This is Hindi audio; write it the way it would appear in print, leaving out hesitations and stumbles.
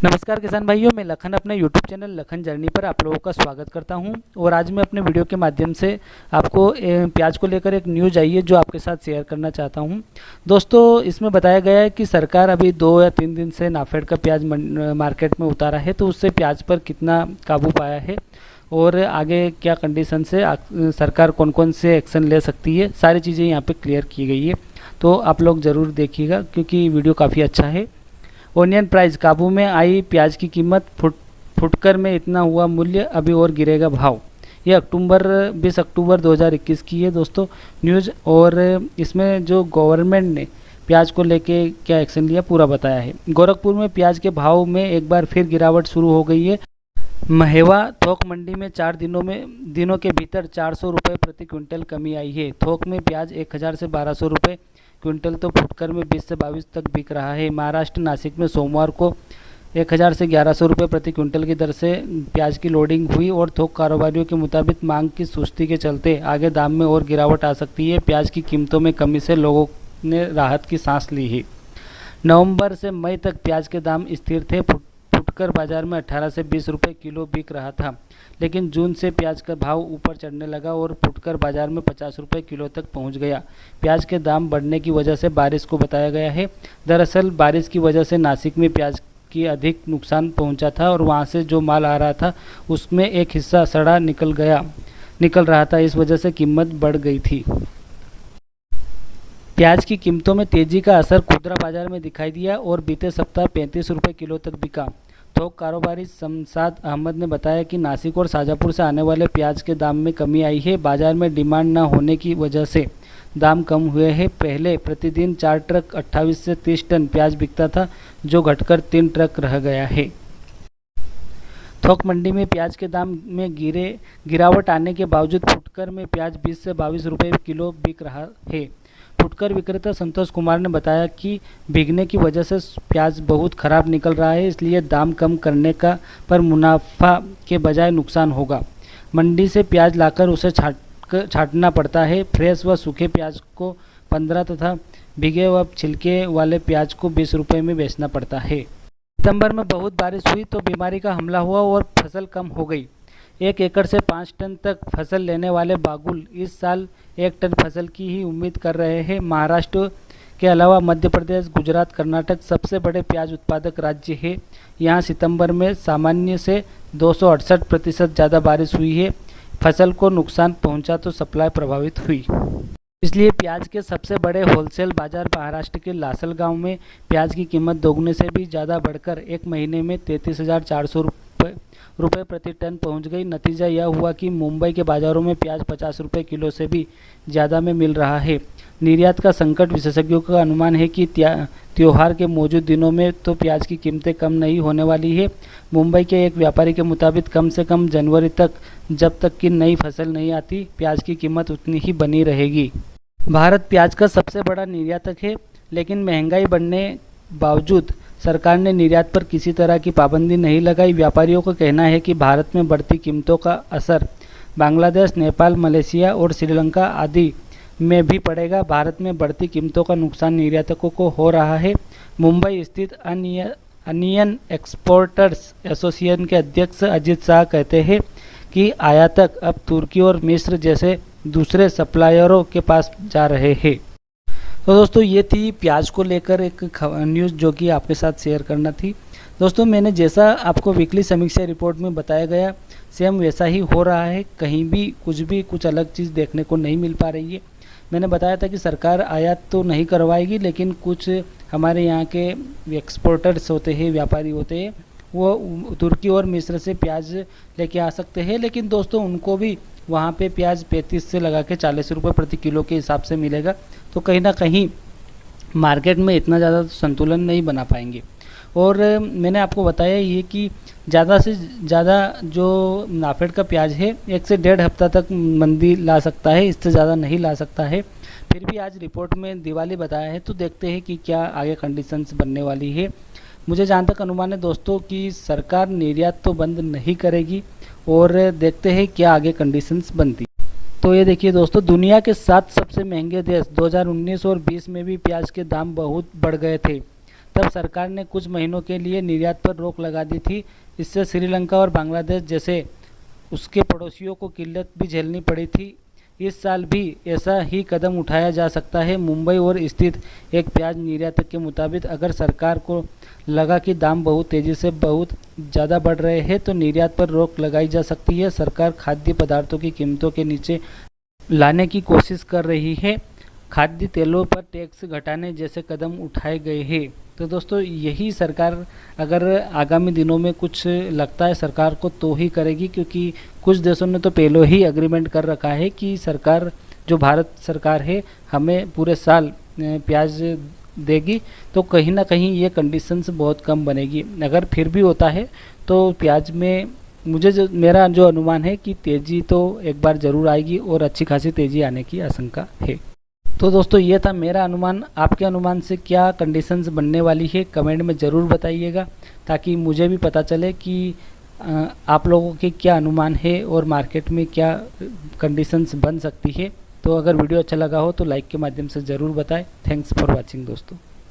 नमस्कार किसान भाइयों, मैं लखन अपने YouTube चैनल लखन जर्नी पर आप लोगों का स्वागत करता हूं। और आज मैं अपने वीडियो के माध्यम से आपको प्याज को लेकर एक न्यूज़ आई है जो आपके साथ शेयर करना चाहता हूं। दोस्तों, इसमें बताया गया है कि सरकार अभी 2 या 3 दिन से नाफेड का प्याज मार्केट में उतारा है, तो उससे प्याज पर कितना काबू पाया है और आगे क्या कंडीशन से सरकार कौन कौन से एक्शन ले सकती है, सारी चीज़ें यहाँ पर क्लियर की गई है। तो आप लोग ज़रूर देखिएगा क्योंकि वीडियो काफ़ी अच्छा है। ओनियन प्राइस काबू में आई, प्याज की कीमत फुटकर में इतना हुआ मूल्य, अभी और गिरेगा भाव। ये 20 अक्टूबर 2021 की है दोस्तों न्यूज़। और इसमें जो गवर्नमेंट ने प्याज को लेके क्या एक्शन लिया पूरा बताया है। गोरखपुर में प्याज के भाव में एक बार फिर गिरावट शुरू हो गई है। महेवा थोक मंडी में 4 दिनों के भीतर 400 रुपये प्रति क्विंटल कमी आई है। थोक में प्याज 1000 से 1200 रुपये क्विंटल तो फुटकर में 20 से 22 तक बिक रहा है। महाराष्ट्र नासिक में सोमवार को 1000 से 1100 रुपये प्रति क्विंटल की दर से प्याज की लोडिंग हुई और थोक कारोबारियों के मुताबिक मांग की सुस्ती के चलते आगे दाम में और गिरावट आ सकती है। प्याज की कीमतों में कमी से लोगों ने राहत की सांस ली है। नवंबर से मई तक प्याज के दाम स्थिर थे। फुटकर बाजार में 18 से 20 रुपये किलो बिक रहा था, लेकिन जून से प्याज का भाव ऊपर चढ़ने लगा और फुटकर बाजार में 50 रुपये किलो तक पहुंच गया। प्याज के दाम बढ़ने की वजह से बारिश को बताया गया है। दरअसल बारिश की वजह से नासिक में प्याज की अधिक नुकसान पहुंचा था और वहां से जो माल आ रहा था उसमें एक हिस्सा सड़ा निकल रहा था। इस वजह से कीमत बढ़ गई थी। प्याज की कीमतों में तेजी का असर खुदरा बाजार में दिखाई दिया और बीते सप्ताह 35 रुपये किलो तक बिका। थोक कारोबारी शमशाद अहमद ने बताया कि नासिक और शाजापुर से आने वाले प्याज के दाम में कमी आई है। बाजार में डिमांड न होने की वजह से दाम कम हुए हैं। पहले प्रतिदिन 4 ट्रक 28 से 30 टन प्याज बिकता था, जो घटकर 3 ट्रक रह गया है। थोक मंडी में प्याज के दाम में गिरावट आने के बावजूद फुटकर में प्याज 20 से 22 रुपये किलो बिक रहा है। फुटकर विक्रेता संतोष कुमार ने बताया कि भीगने की वजह से प्याज बहुत खराब निकल रहा है, इसलिए दाम कम करने का पर मुनाफा के बजाय नुकसान होगा। मंडी से प्याज लाकर उसे छांटना पड़ता है। फ्रेश व सूखे प्याज को 15 तथा भीगे व छिलके वाले प्याज को 20 रुपये में बेचना पड़ता है। सितंबर में बहुत बारिश हुई तो बीमारी का हमला हुआ और फसल कम हो गई। 1 एकड़ से 5 टन तक फसल लेने वाले बागुल इस साल 1 टन फसल की ही उम्मीद कर रहे हैं। महाराष्ट्र के अलावा मध्य प्रदेश, गुजरात, कर्नाटक सबसे बड़े प्याज उत्पादक राज्य है। यहाँ सितंबर में सामान्य से 268% ज़्यादा बारिश हुई है। फसल को नुकसान पहुँचा तो सप्लाई प्रभावित हुई। इसलिए प्याज के सबसे बड़े होलसेल बाजार महाराष्ट्र के लासलगांव में प्याज की कीमत दोगुने से भी ज़्यादा बढ़कर एक महीने में 33,400 रुपये प्रति टन पहुंच गई। नतीजा यह हुआ कि मुंबई के बाज़ारों में प्याज 50 रुपये किलो से भी ज़्यादा में मिल रहा है। निर्यात का संकट। विशेषज्ञों का अनुमान है कि त्योहार के मौजूद दिनों में तो प्याज की कीमतें कम नहीं होने वाली है। मुंबई के एक व्यापारी के मुताबिक कम से कम जनवरी तक, जब तक कि नई फसल नहीं आती, प्याज की कीमत उतनी ही बनी रहेगी। भारत प्याज का सबसे बड़ा निर्यातक है, लेकिन महंगाई बढ़ने बावजूद सरकार ने निर्यात पर किसी तरह की पाबंदी नहीं लगाई। व्यापारियों का कहना है कि भारत में बढ़ती कीमतों का असर बांग्लादेश, नेपाल, मलेशिया और श्रीलंका आदि में भी पड़ेगा। भारत में बढ़ती कीमतों का नुकसान निर्यातकों को हो रहा है। मुंबई स्थित अनियन एक्सपोर्टर्स एसोसिएशन के अध्यक्ष अजीत शाह कहते हैं कि आयातक अब तुर्की और मिस्र जैसे दूसरे सप्लायरों के पास जा रहे हैं। तो दोस्तों, ये थी प्याज को लेकर एक न्यूज़ जो कि आपके साथ शेयर करना थी। दोस्तों, मैंने जैसा आपको वीकली समीक्षा रिपोर्ट में बताया गया सेम वैसा ही हो रहा है। कहीं भी कुछ अलग चीज़ देखने को नहीं मिल पा रही है। मैंने बताया था कि सरकार आयात तो नहीं करवाएगी, लेकिन कुछ हमारे यहाँ के एक्सपोर्टर्स होते हैं, व्यापारी होते हैं, वो तुर्की और मिस्र से प्याज लेके आ सकते हैं। लेकिन दोस्तों, उनको भी वहाँ पे प्याज 35 से लगा के 40 रुपये प्रति किलो के हिसाब से मिलेगा। तो कहीं ना कहीं मार्केट में इतना ज़्यादा संतुलन नहीं बना पाएंगे। और मैंने आपको बताया ये कि ज़्यादा से ज़्यादा जो नाफेड का प्याज है 1 से 1.5 हफ्ता तक मंदी ला सकता है, इससे ज़्यादा नहीं ला सकता है। फिर भी आज रिपोर्ट में दिवाली बताया है, तो देखते हैं कि क्या आगे कंडीशंस बनने वाली है। मुझे जहाँ तक अनुमान है दोस्तों कि सरकार निर्यात तो बंद नहीं करेगी और देखते हैं क्या आगे कंडीशंस बनती। तो ये देखिए दोस्तों, दुनिया के 7 सबसे महंगे देश 2019 और 20 में भी प्याज के दाम बहुत बढ़ गए थे। तब सरकार ने कुछ महीनों के लिए निर्यात पर रोक लगा दी थी। इससे श्रीलंका और बांग्लादेश जैसे उसके पड़ोसियों को किल्लत भी झेलनी पड़ी थी। इस साल भी ऐसा ही कदम उठाया जा सकता है। मुंबई और स्थित एक प्याज निर्यातक के मुताबिक अगर सरकार को लगा कि दाम बहुत तेज़ी से बहुत ज़्यादा बढ़ रहे हैं तो निर्यात पर रोक लगाई जा सकती है। सरकार खाद्य पदार्थों की कीमतों के नीचे लाने की कोशिश कर रही है। खाद्य तेलों पर टैक्स घटाने जैसे कदम उठाए गए हैं। तो दोस्तों यही सरकार अगर आगामी दिनों में कुछ लगता है सरकार को तो ही करेगी, क्योंकि कुछ देशों ने तो पहले ही एग्रीमेंट कर रखा है कि सरकार जो भारत सरकार है हमें पूरे साल प्याज देगी। तो कहीं ना कहीं ये कंडीशंस बहुत कम बनेगी। अगर फिर भी होता है तो प्याज में मेरा जो अनुमान है कि तेज़ी तो एक बार ज़रूर आएगी और अच्छी खासी तेज़ी आने की आशंका है। तो दोस्तों ये था मेरा अनुमान। आपके अनुमान से क्या कंडीशंस बनने वाली है कमेंट में ज़रूर बताइएगा, ताकि मुझे भी पता चले कि आप लोगों के क्या अनुमान है और मार्केट में क्या कंडीशंस बन सकती है। तो अगर वीडियो अच्छा लगा हो तो लाइक के माध्यम से ज़रूर बताएं। थैंक्स फॉर वॉचिंग दोस्तों।